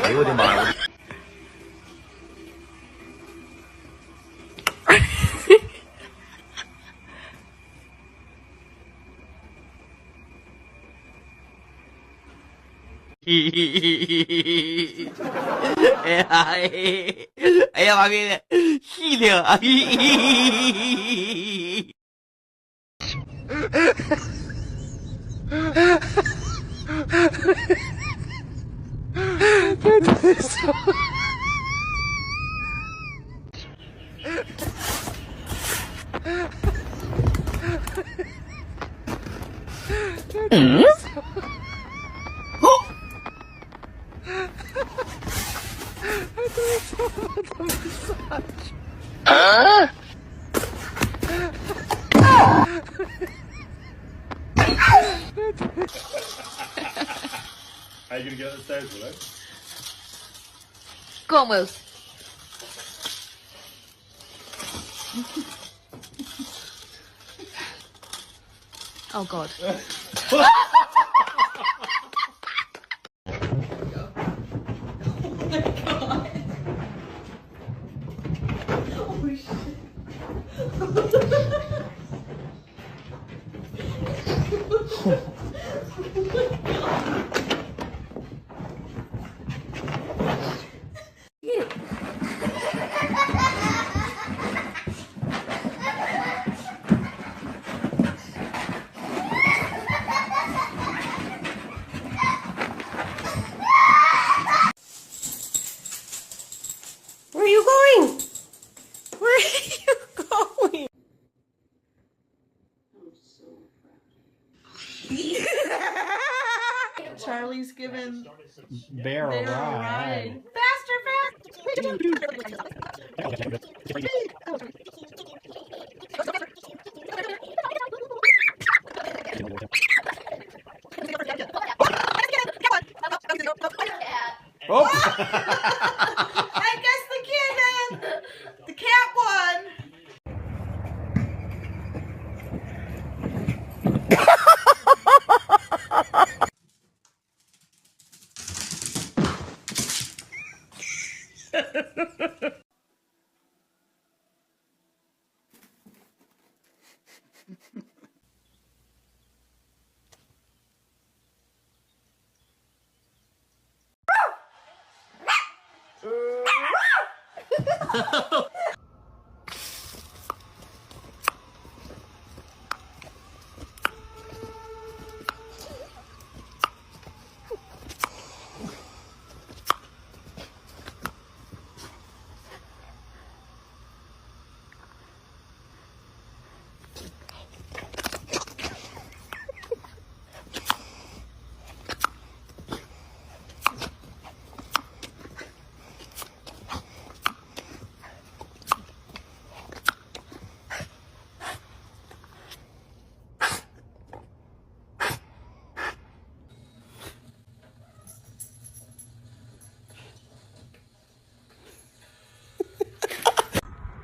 哎呦我的妈呀！哎呀哎呀妈逼的，细灵！嗯？啊Are you gonna get upstairs, Willow? Go on, Will. Oh God. Where are you going? Where are you going? Charlie's giving Bear a ride. Faster, Oh! I guess the kid, the cat won.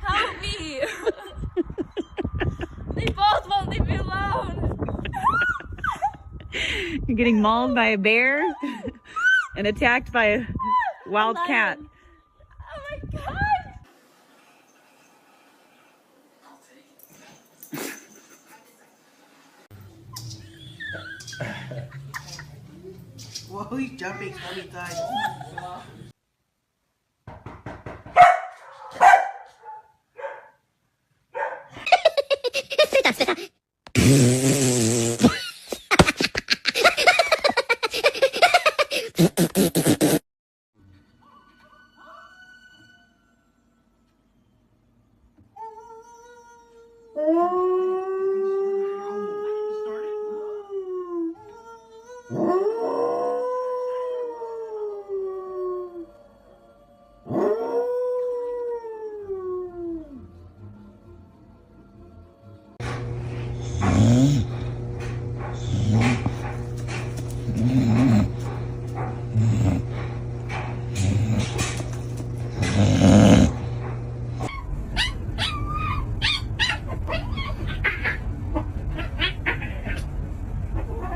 Help me! They both won't leave me alone. You're getting mauled by a bear and attacked by a wild cat. Oh my God! Whoa, he's jumping so many times.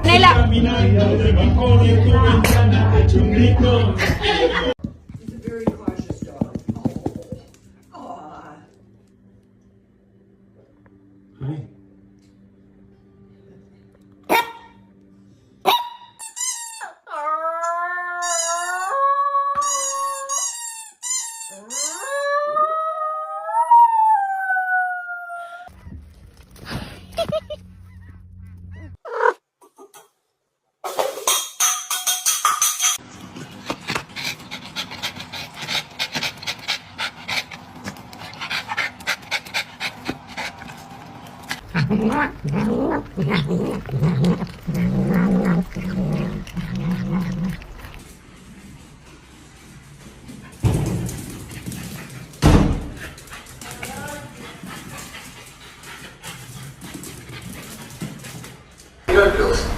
Nela. Plus,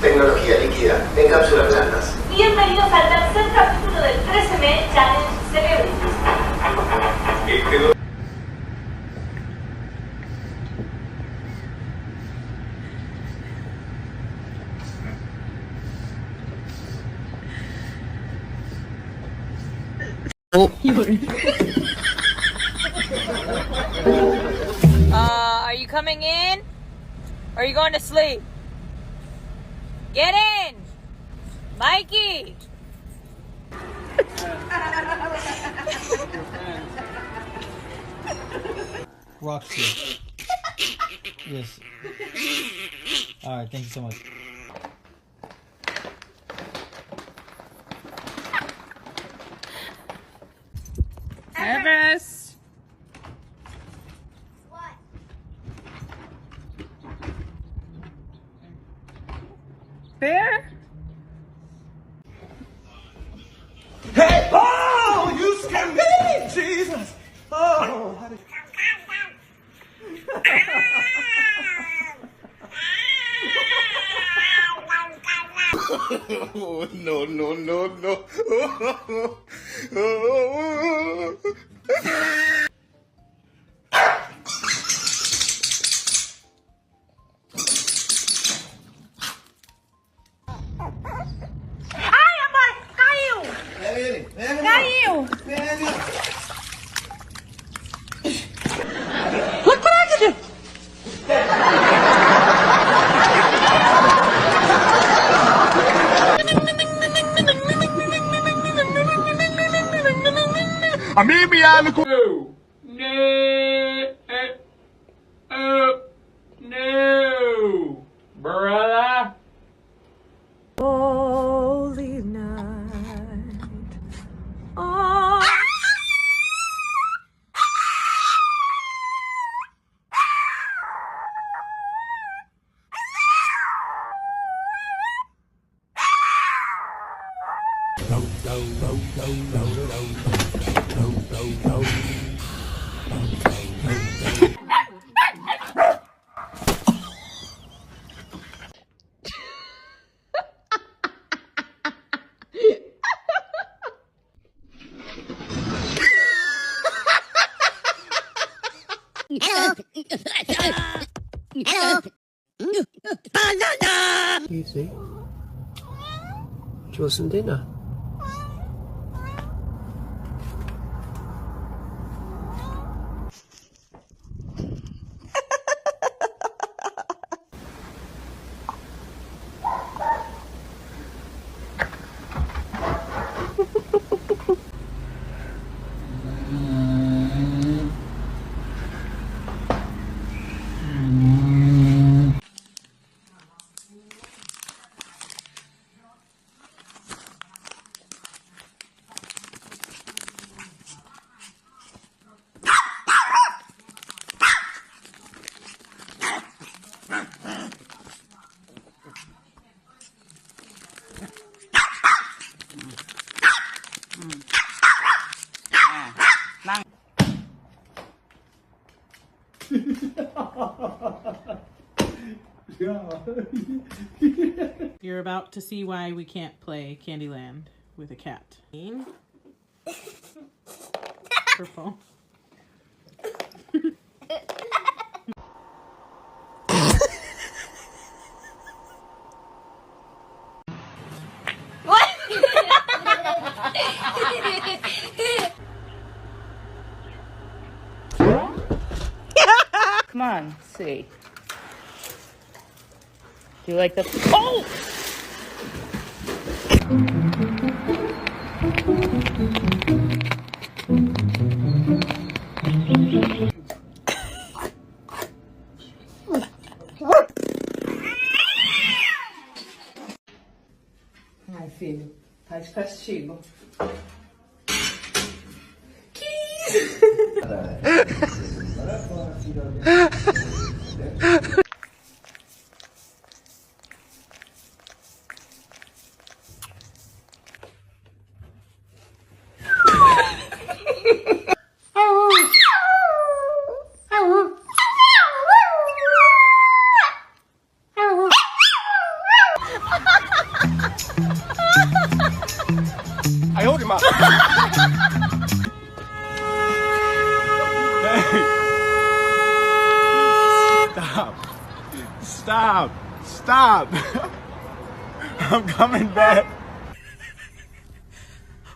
tecnología líquida en cápsulas blandas. Bienvenidos al tercer capítulo del 13M Challenge Celebrities. Are you coming in? Or are you going to sleep? Get in! Mikey! Roxy. Yes. Alright, thank you so much. Nervous. Bear? Hey! Oh! You scared me! Jesus! Oh! How did Oh, no, no, no, no. A mí me habla con... No, brother. Holy night. Oh. You see? Do you want some dinner? You're about to see why we can't play Candyland with a cat. Purple. Come on, see. Do you like the... Oh! Ai, filho, tá de castigo. I hold him up. Hey. Stop. Stop. I'm coming back.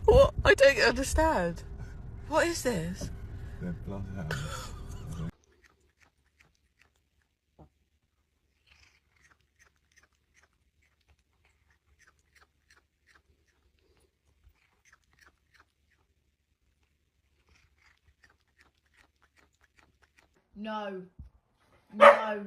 What? I don't understand. What is this? No. No.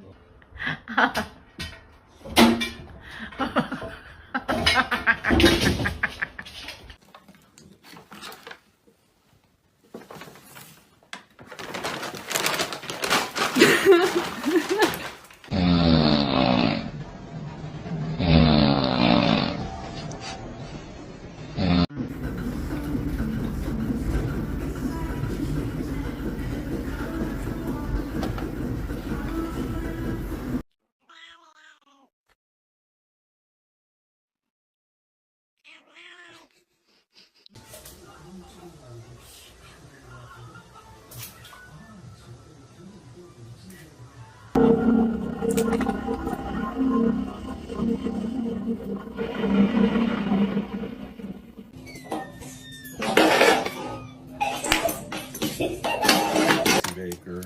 Baker.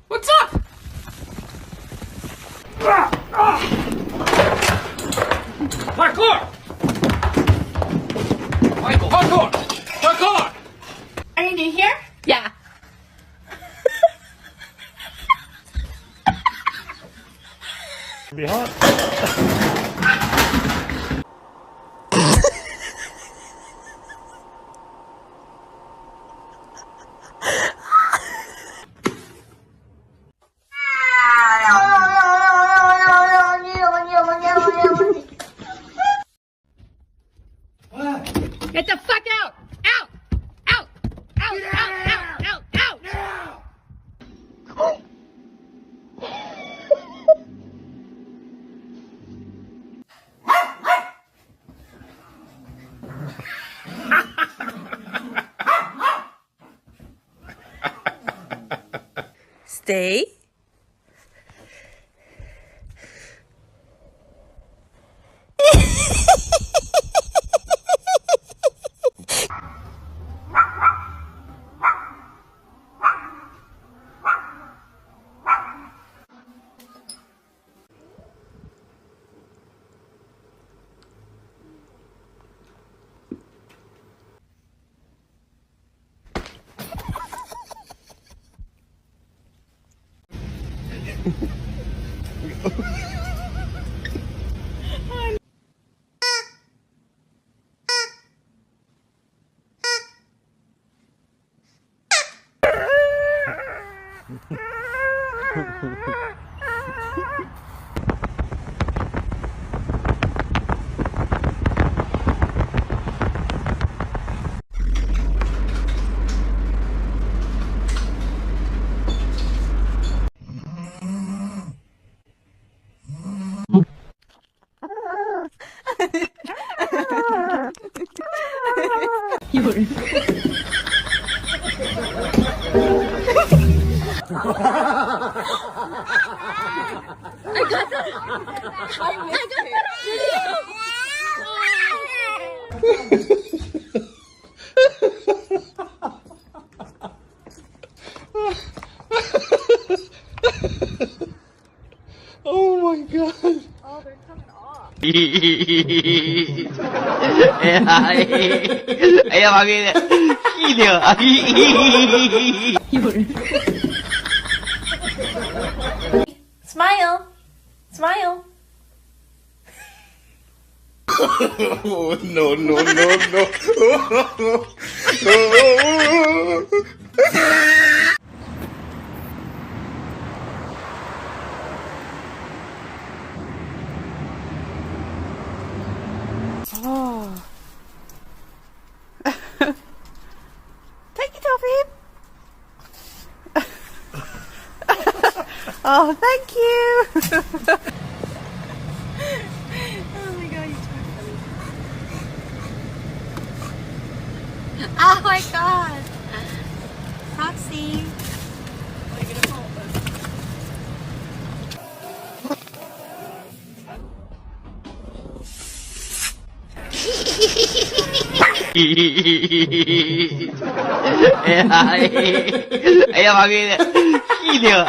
What's up? Parkour! Michael, parkour! Parkour! Are you new here? Yeah. Be hot. Get the fuck out! Out! Out! Out! Out! Out! Out! Out! Stay. Oh my god. Ella va bien. Smile. Smile. Oh, no, no, no, no. Oh, thank you. Oh my god, you Oh my god. Foxy. Ayan, makikita.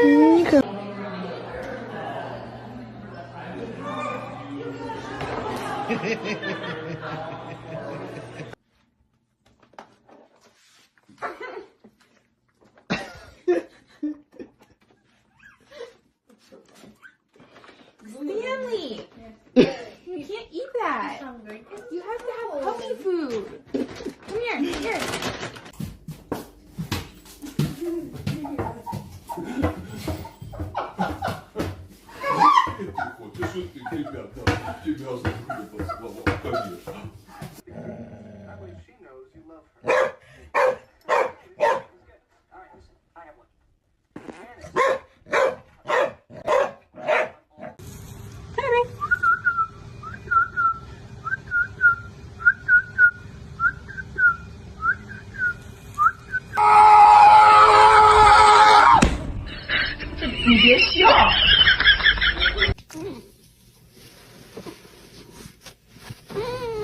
Hindi ka. Stanley! You can't eat that. You have to have puppy food. Come here, here.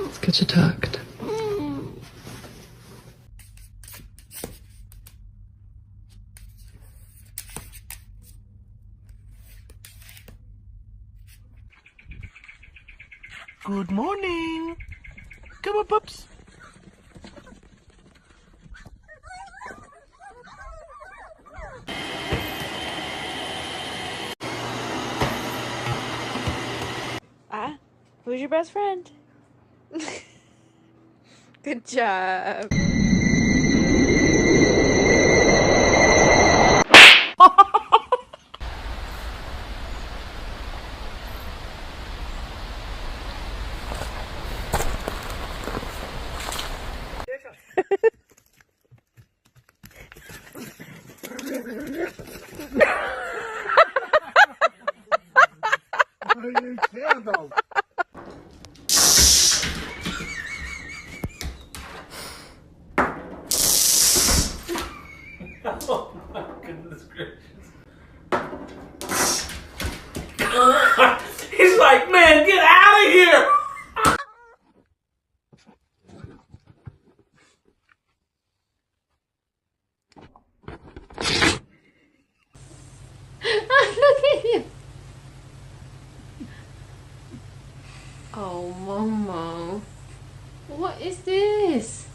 Let's get you tucked. Good morning. Come on, pups. Who's your best friend? Good job. Oh my goodness gracious. He's like, man, get out of here! Look at him. Oh, Momo. What is this?